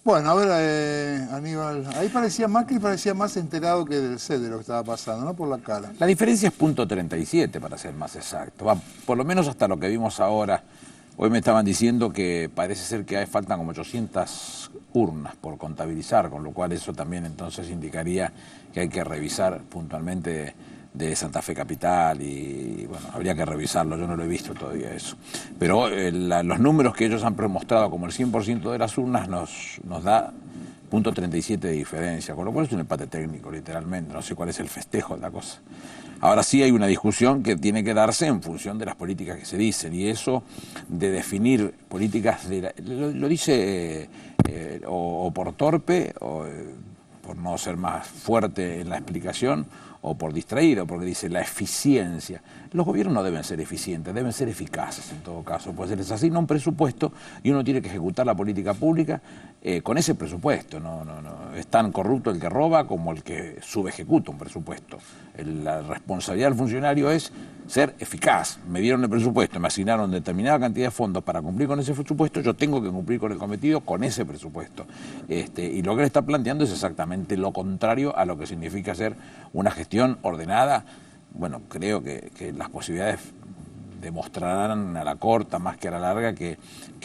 Bueno, a ver, Aníbal, ahí Macri parecía más enterado que del CED de lo que estaba pasando, ¿no? Por la cara. La diferencia es .37, para ser más exacto. Va, por lo menos hasta lo que vimos ahora. Hoy me estaban diciendo que parece ser que faltan como 800 urnas por contabilizar, con lo cual eso también entonces indicaría que hay que revisar puntualmente de Santa Fe Capital y bueno, habría que revisarlo, yo no lo he visto todavía eso. Pero los números que ellos han mostrado como el 100% de las urnas nos da .37 de diferencia, con lo cual es un empate técnico, literalmente, no sé cuál es el festejo de la cosa. Ahora sí hay una discusión que tiene que darse en función de las políticas que se dicen, y eso de definir políticas, lo dice o por torpe, o por no ser más fuerte en la explicación, o por distraído, porque dice la eficiencia. Los gobiernos no deben ser eficientes, deben ser eficaces en todo caso, pues se les asigna un presupuesto y uno tiene que ejecutar la política pública con ese presupuesto. No es tan corrupto el que roba como el que subejecuta un presupuesto. La responsabilidad del funcionario es ser eficaz. Me dieron el presupuesto, me asignaron determinada cantidad de fondos para cumplir con ese presupuesto, yo tengo que cumplir con el cometido con ese presupuesto. Y lo que le está planteando es exactamente lo contrario a lo que significa ser una gestión ordenada. Bueno, creo que las posibilidades demostrarán a la corta más que a la larga que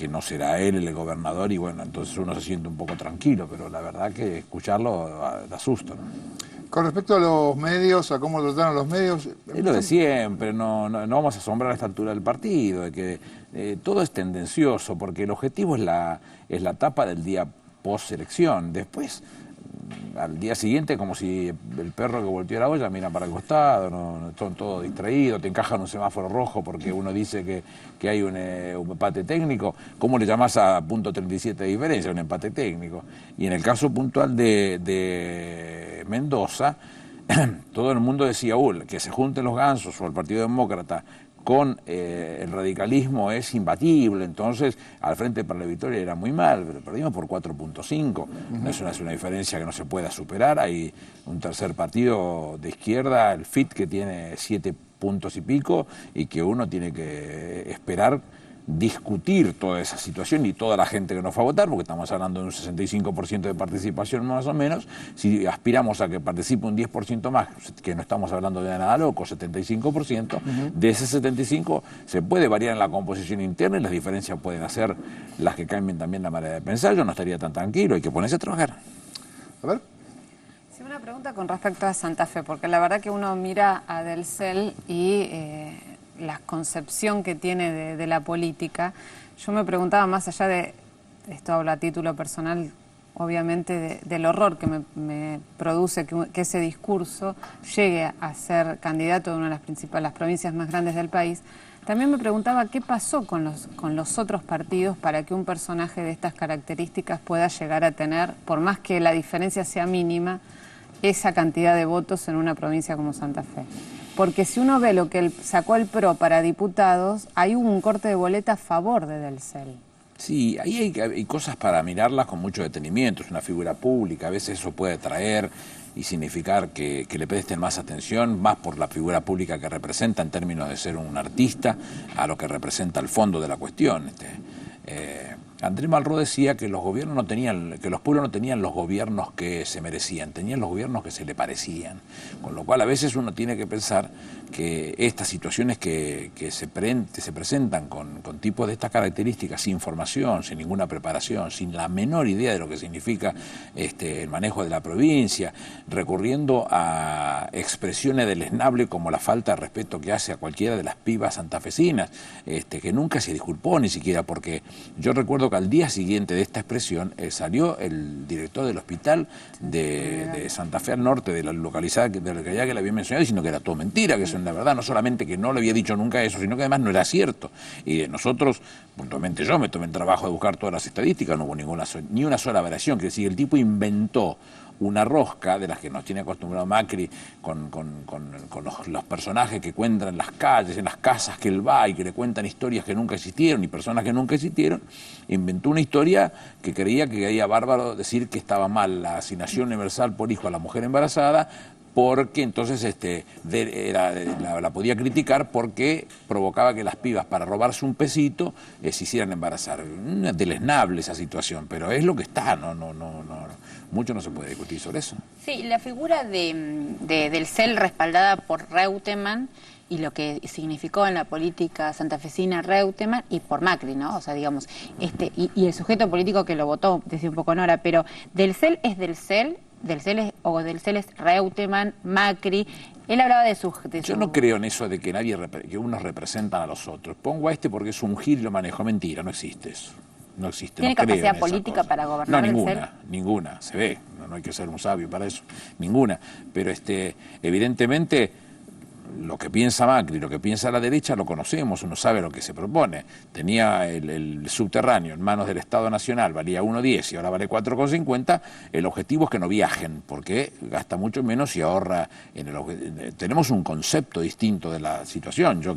no será él el gobernador, y bueno, entonces uno se siente un poco tranquilo, pero la verdad que escucharlo da susto, ¿no? Con respecto a los medios, a cómo trataron los medios... Es lo de siempre, no vamos a asombrar a esta altura del partido, de que todo es tendencioso, porque el objetivo es la etapa del día post-elección. Después, al día siguiente, como si el perro que volteó la olla mira para el costado, no son todos distraídos, te encajan un semáforo rojo porque uno dice que hay un empate técnico. ¿Cómo le llamás a .37 de diferencia? Un empate técnico. Y en el caso puntual de Mendoza, todo el mundo decía, que se junten los gansos o el Partido Demócrata con el radicalismo es imbatible, entonces al Frente para la Victoria era muy mal, pero perdimos por 4.5, no es una diferencia que no se pueda superar. Hay un tercer partido de izquierda, el FIT, que tiene 7 puntos y pico, y que uno tiene que esperar discutir toda esa situación y toda la gente que nos fue a votar, porque estamos hablando de un 65% de participación más o menos. Si aspiramos a que participe un 10% más, que no estamos hablando de nada loco, 75%, de ese 75% se puede variar en la composición interna y las diferencias pueden hacer las que cambien también la manera de pensar. Yo no estaría tan tranquilo, hay que ponerse a trabajar. A ver. Sí, una pregunta con respecto a Santa Fe, porque la verdad que uno mira a Del Cel y la concepción que tiene de la política. Yo me preguntaba, más allá de, esto habla a título personal, obviamente, del horror que me produce que ese discurso llegue a ser candidato de una de las provincias más grandes del país. También me preguntaba qué pasó con los otros partidos para que un personaje de estas características pueda llegar a tener, por más que la diferencia sea mínima, esa cantidad de votos en una provincia como Santa Fe. Porque si uno ve lo que sacó el PRO para diputados, hay un corte de boleta a favor de Del Cel. Sí, ahí hay cosas para mirarlas con mucho detenimiento. Es una figura pública, a veces eso puede traer y significar que le presten más atención, más por la figura pública que representa en términos de ser un artista, a lo que representa el fondo de la cuestión. Andrés Malraux decía que los gobiernos no tenían, que los pueblos no tenían los gobiernos que se merecían, tenían los gobiernos que se le parecían. Con lo cual a veces uno tiene que pensar que estas situaciones que se presentan con tipos de estas características, sin formación, sin ninguna preparación, sin la menor idea de lo que significa el manejo de la provincia, recurriendo a expresiones deleznables como la falta de respeto que hace a cualquiera de las pibas santafesinas, que nunca se disculpó ni siquiera, porque yo recuerdo que al día siguiente de esta expresión salió el director del hospital de Santa Fe al norte, de la localidad que le había mencionado, diciendo que era todo mentira, que eso es la verdad, no solamente que no le había dicho nunca eso, sino que además no era cierto. Y nosotros, puntualmente yo, me tomé el trabajo de buscar todas las estadísticas, no hubo ni una sola variación, que decir, el tipo inventó una rosca de las que nos tiene acostumbrado Macri con los personajes que cuentan en las calles, en las casas que él va y que le cuentan historias que nunca existieron y personas que nunca existieron. Inventó una historia que creía que era bárbaro decir que estaba mal la asignación universal por hijo a la mujer embarazada, porque entonces la podía criticar porque provocaba que las pibas, para robarse un pesito, se hicieran embarazar. Deleznable esa situación, pero es lo que está, mucho no se puede discutir sobre eso. Sí, la figura del CEL respaldada por Reutemann y lo que significó en la política santafesina Reutemann y por Macri, ¿no? O sea, digamos, y el sujeto político que lo votó, decía un poco Nora, pero del CEL es del CEL es Reutemann, Macri. Él hablaba de su... Yo no creo en eso de que que unos representan a los otros. Pongo a este porque es un gil y lo manejo. Mentira, no existe eso. No existe. ¿Tiene no capacidad política para gobernar? No, ninguna, se ve. No hay que ser un sabio para eso. Ninguna. Pero evidentemente lo que piensa Macri, lo que piensa la derecha, lo conocemos, uno sabe lo que se propone. Tenía el subterráneo en manos del Estado Nacional, valía 1,10 y ahora vale 4,50. El objetivo es que no viajen, porque gasta mucho menos y ahorra tenemos un concepto distinto de la situación. Yo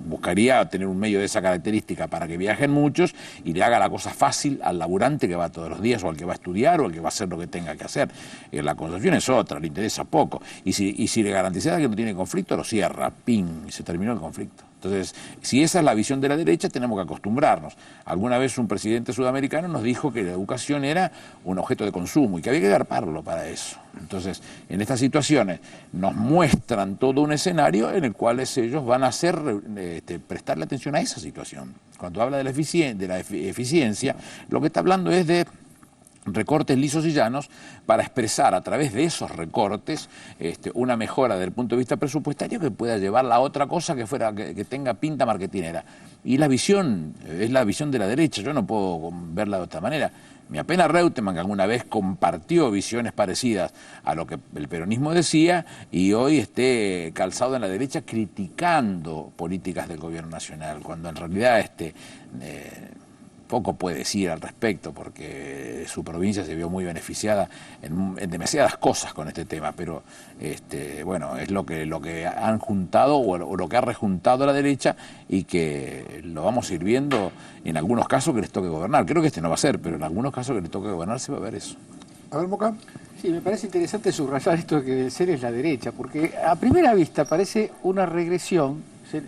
buscaría tener un medio de esa característica para que viajen muchos y le haga la cosa fácil al laburante que va todos los días, o al que va a estudiar, o al que va a hacer lo que tenga que hacer. La concepción es otra, le interesa poco. Y si le garantizara que no tiene conflicto, lo cierra, ping, y se terminó el conflicto. Entonces, si esa es la visión de la derecha, tenemos que acostumbrarnos. Alguna vez un presidente sudamericano nos dijo que la educación era un objeto de consumo y que había que garparlo para eso. Entonces, en estas situaciones nos muestran todo un escenario en el cual ellos van a prestarle atención a esa situación. Cuando habla de la eficiencia, lo que está hablando es de recortes lisos y llanos para expresar a través de esos recortes una mejora desde el punto de vista presupuestario que pueda llevarla a otra cosa que tenga pinta marketinera. Y es la visión de la derecha, yo no puedo verla de otra manera. Me apena Reutemann, que alguna vez compartió visiones parecidas a lo que el peronismo decía, y hoy esté calzado en la derecha criticando políticas del gobierno nacional, cuando en realidad poco puede decir al respecto, porque su provincia se vio muy beneficiada en demasiadas cosas con este tema, pero bueno, es lo que han juntado o lo que ha rejuntado la derecha, y que lo vamos a ir viendo en algunos casos que les toque gobernar. Creo que no va a ser, pero en algunos casos que les toque gobernar se va a ver eso. A ver, Moca. Sí, me parece interesante subrayar esto de que del CEL es la derecha, porque a primera vista parece una regresión,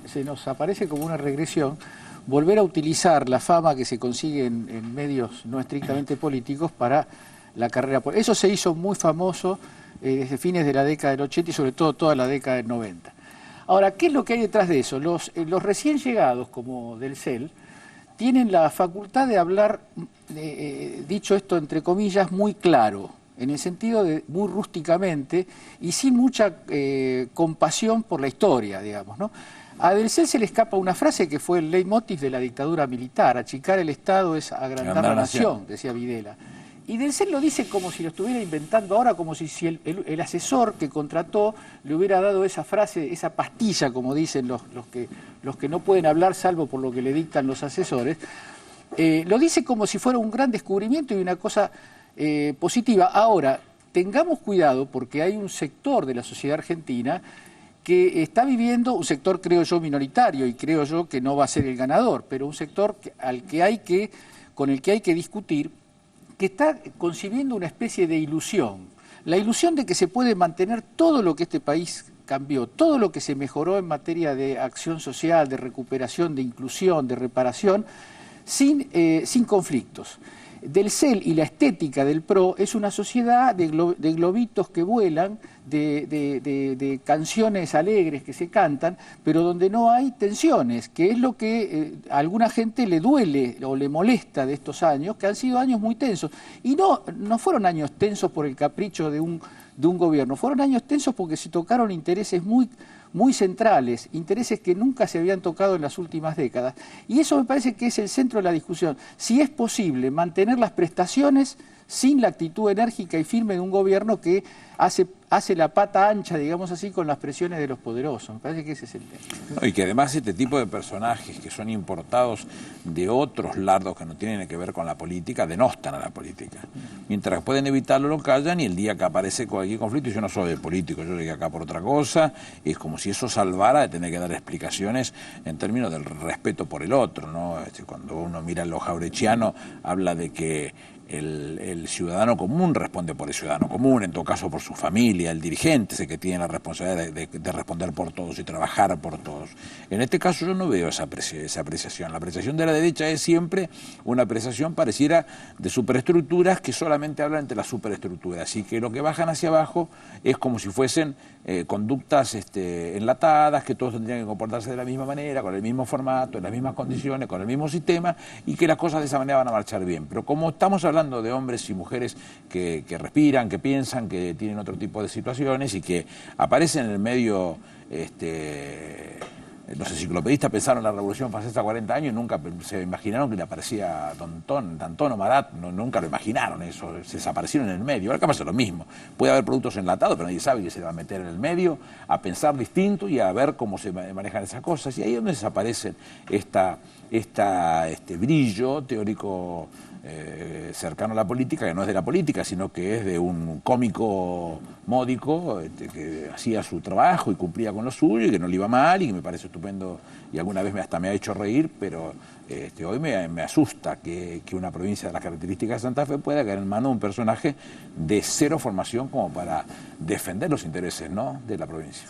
se nos aparece como una regresión volver a utilizar la fama que se consigue en medios no estrictamente políticos para la carrera política. Eso se hizo muy famoso desde fines de la década del 80 y sobre todo toda la década del 90. Ahora, ¿qué es lo que hay detrás de eso? Los recién llegados, como del CEL, tienen la facultad de hablar, dicho esto entre comillas, muy claro, en el sentido de muy rústicamente y sin mucha compasión por la historia, digamos, ¿no? A del CEL se le escapa una frase que fue el leitmotiv de la dictadura militar: achicar el Estado es agrandar la nación, decía Videla. Y del CEL lo dice como si lo estuviera inventando ahora, como si el asesor que contrató le hubiera dado esa frase, esa pastilla, como dicen los que no pueden hablar salvo por lo que le dictan los asesores. Lo dice como si fuera un gran descubrimiento y una cosa positiva. Ahora, tengamos cuidado, porque hay un sector de la sociedad argentina que está viviendo, un sector creo yo minoritario y creo yo que no va a ser el ganador, pero un sector con el que hay que discutir, que está concibiendo una especie de ilusión, la ilusión de que se puede mantener todo lo que este país cambió, todo lo que se mejoró en materia de acción social, de recuperación, de inclusión, de reparación, sin conflictos. Del CEL y la estética del PRO es una sociedad de globitos que vuelan, de canciones alegres que se cantan, pero donde no hay tensiones, que es lo que a alguna gente le duele o le molesta de estos años, que han sido años muy tensos. Y no fueron años tensos por el capricho de un gobierno, fueron años tensos porque se tocaron intereses muy centrales, intereses que nunca se habían tocado en las últimas décadas. Y eso me parece que es el centro de la discusión. Si es posible mantener las prestaciones sin la actitud enérgica y firme de un gobierno que hace la pata ancha, digamos así, con las presiones de los poderosos. Me parece que ese es el tema. Y que además este tipo de personajes que son importados de otros lados que no tienen que ver con la política, denostan a la política. Mientras pueden evitarlo, lo callan, y el día que aparece cualquier conflicto, yo no soy político, yo llegué acá por otra cosa, es como si eso salvara de tener que dar explicaciones en términos del respeto por el otro, ¿no? Cuando uno mira lo jaurechiano, habla de que el ciudadano común responde por el ciudadano común, en todo caso por su familia, el dirigente es el que tiene la responsabilidad de responder por todos y trabajar por todos. En este caso yo no veo esa apreciación. La apreciación de la derecha es siempre una apreciación pareciera de superestructuras que solamente hablan entre las superestructuras y que lo que bajan hacia abajo es como si fuesen conductas enlatadas, que todos tendrían que comportarse de la misma manera, con el mismo formato, en las mismas condiciones, con el mismo sistema, y que las cosas de esa manera van a marchar bien. Pero como estamos hablando de hombres y mujeres que respiran, que piensan, que tienen otro tipo de situaciones y que aparecen en el medio... los enciclopedistas pensaron en la Revolución Francesa 40 años y nunca se imaginaron que le aparecía Danton o Marat, nunca lo imaginaron eso, se desaparecieron en el medio. Ahora pasa lo mismo, puede haber productos enlatados, pero nadie sabe que se va a meter en el medio, a pensar distinto y a ver cómo se manejan esas cosas. Y ahí es donde desaparece este brillo teórico cercano a la política, que no es de la política, sino que es de un cómico módico que hacía su trabajo y cumplía con lo suyo y que no le iba mal y que me parece estupendo y alguna vez hasta me ha hecho reír, pero hoy me asusta que una provincia de las características de Santa Fe pueda caer en manos de un personaje de cero formación como para defender los intereses, ¿no?, de la provincia.